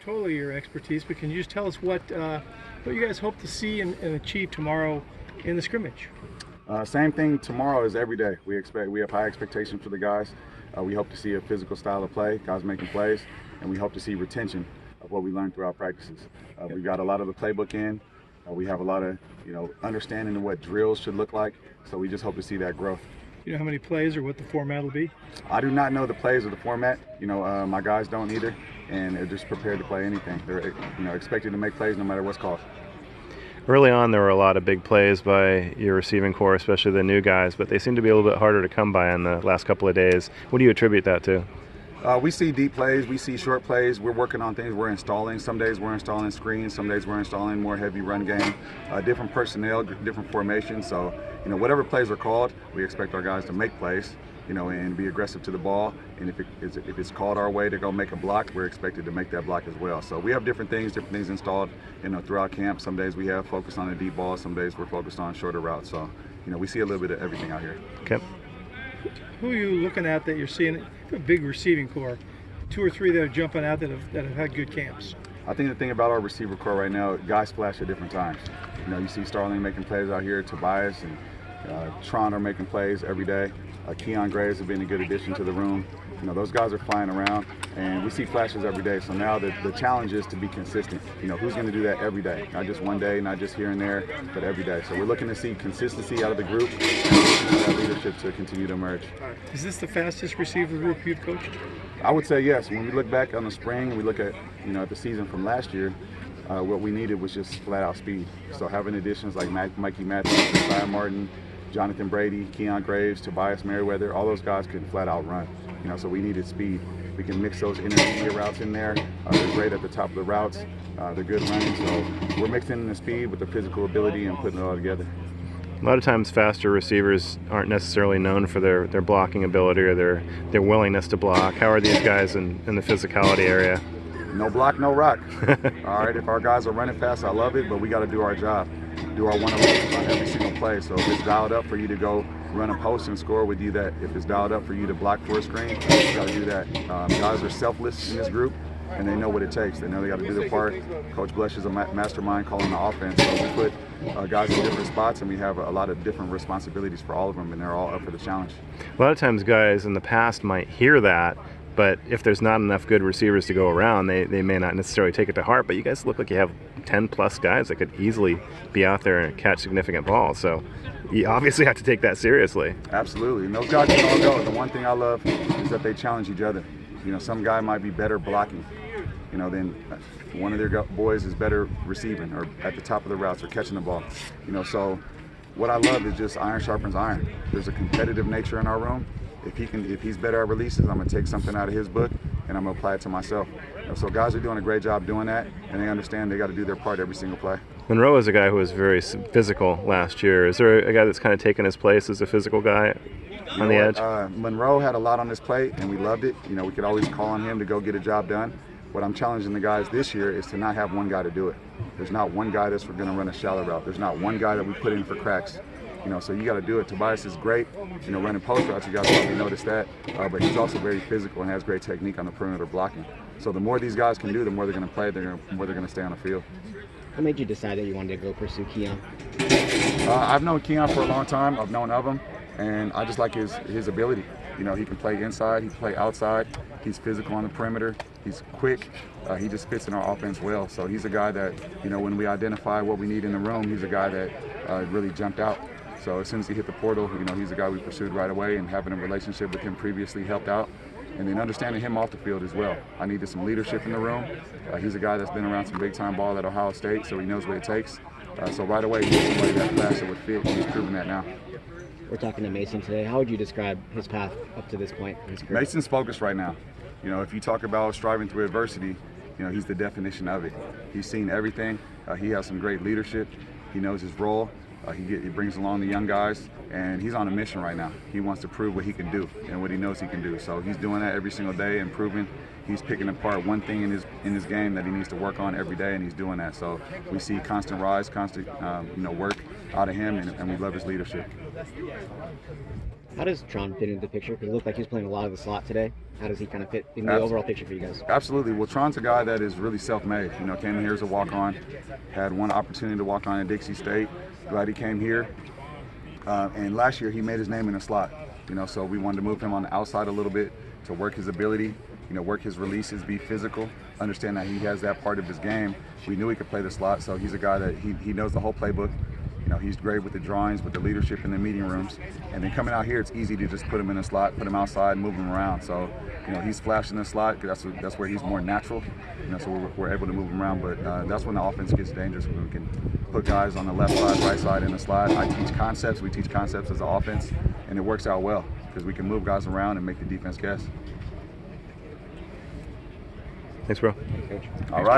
totally your expertise, but can you just tell us what you guys hope to see and achieve tomorrow in the scrimmage? Same thing tomorrow as every day. We have high expectations for the guys. We hope to see a physical style of play, guys making plays, and we hope to see retention of what we learned throughout practices. We've got a lot of the playbook in. We have a lot of understanding of what drills should look like. So we just hope to see that growth. You know how many plays or what the format will be? I do not know the plays or the format. My guys don't either, and they're just prepared to play anything. They're expected to make plays no matter what's called. Early on, there were a lot of big plays by your receiving core, especially the new guys, but they seem to be a little bit harder to come by in the last couple of days. What do you attribute that to? We see deep plays, we see short plays. We're working on things we're installing. Some days we're installing screens, some days we're installing more heavy run game, different personnel, different formations. So, whatever plays are called, we expect our guys to make plays, and be aggressive to the ball. And if it's called our way to go make a block, we're expected to make that block as well. So we have different things installed, throughout camp. Some days we have focused on the deep ball, some days we're focused on shorter routes. So, we see a little bit of everything out here. Okay. Who are you looking at that you're seeing a big receiving core? 2 or 3 that are jumping out that have had good camps. I think the thing about our receiver core right now, guys flash at different times. You see Starling making plays out here, Tobias and Tron are making plays every day. Keon Graves have been a good addition to the room. Those guys are flying around, and we see flashes every day. So now the challenge is to be consistent. Who's going to do that every day? Not just one day, not just here and there, but every day. So we're looking to see consistency out of the group and that leadership to continue to emerge. Is this the fastest receiver group you've coached? I would say yes. When we look back on the spring and we look at at the season from last year, what we needed was just flat out speed. So having additions like Mikey Matthews, Josiah Martin, Jonathan Brady, Keon Graves, Tobias Merriweather, all those guys could flat out run. So we needed speed. We can mix those intermediate routes in there. They're great at the top of the routes. They're good running. So we're mixing in the speed with the physical ability and putting it all together. A lot of times faster receivers aren't necessarily known for their blocking ability or their willingness to block. How are these guys in the physicality area? No block, no rock. All right, if our guys are running fast, I love it, but we got to do our job. Do our one-on-one on every single play. So if it's dialed up for you to go run a post and score, we do that. If it's dialed up for you to block for a screen, we got to do that. Guys are selfless in this group, and they know what it takes. They know they got to do their part. Coach Blesh is a mastermind calling the offense. So we put guys in different spots, and we have a lot of different responsibilities for all of them, and they're all up for the challenge. A lot of times guys in the past might hear that, but if there's not enough good receivers to go around, they may not necessarily take it to heart. But you guys look like you have 10+ guys that could easily be out there and catch significant balls. So you obviously have to take that seriously. Absolutely. And those guys can all go. The one thing I love is that they challenge each other. Some guy might be better blocking, than one of their boys is better receiving or at the top of the routes or catching the ball. So what I love is just iron sharpens iron. There's a competitive nature in our room. If he's better at releases, I'm gonna take something out of his book and I'm gonna apply it to myself. So guys are doing a great job doing that, and they understand they got to do their part every single play. Monroe is a guy who was very physical last year. Is there a guy that's kind of taken his place as a physical guy on the edge? Monroe had a lot on his plate, and we loved it. We could always call on him to go get a job done. What I'm challenging the guys this year is to not have one guy to do it. There's not one guy that's going to run a shallow route. There's not one guy that we put in for cracks. So you got to do it. Tobias is great, running post routes. You guys probably noticed that, but he's also very physical and has great technique on the perimeter blocking. So the more these guys can do, the more they're going to play. The more they're going to stay on the field. What made you decide that you wanted to go pursue Keon? I've known Keon for a long time. I've known of him, and I just like his ability. He can play inside, he can play outside. He's physical on the perimeter. He's quick. He just fits in our offense well. So he's a guy that, when we identify what we need in the room, he's a guy that really jumped out. So as soon as he hit the portal, he's a guy we pursued right away, and having a relationship with him previously helped out. And then understanding him off the field as well. I needed some leadership in the room. He's a guy that's been around some big-time ball at Ohio State, so he knows what it takes. So right away, he's somebody that flashed that would fit, and he's proven that now. We're talking to Mason today. How would you describe his path up to this point in his career? Mason's focused right now. If you talk about striving through adversity, he's the definition of it. He's seen everything. He has some great leadership. He knows his role. He brings along the young guys, and he's on a mission right now. He wants to prove what he can do and what he knows he can do. So he's doing that every single day, improving. He's picking apart one thing in his game that he needs to work on every day, and he's doing that. So we see constant rise, constant work out of him, and we love his leadership. How does Tron fit into the picture? Because it looked like he was playing a lot of the slot today. How does he kind of fit in the overall picture for you guys? Absolutely. Well, Tron's a guy that is really self-made. Came in here as a walk-on, had one opportunity to walk on at Dixie State. Glad he came here. And last year he made his name in the slot. So we wanted to move him on the outside a little bit to work his ability, work his releases, be physical, understand that he has that part of his game. We knew he could play the slot, so he's a guy that he knows the whole playbook. He's great with the drawings, with the leadership in the meeting rooms. And then coming out here, it's easy to just put him in the slot, put him outside, move him around. So, he's flashing the slot. That's where he's more natural. So we're able to move him around. But that's when the offense gets dangerous, when we can put guys on the left side, right side in the slot. I teach concepts. We teach concepts as an offense, and it works out well because we can move guys around and make the defense guess. Thanks, bro. All right.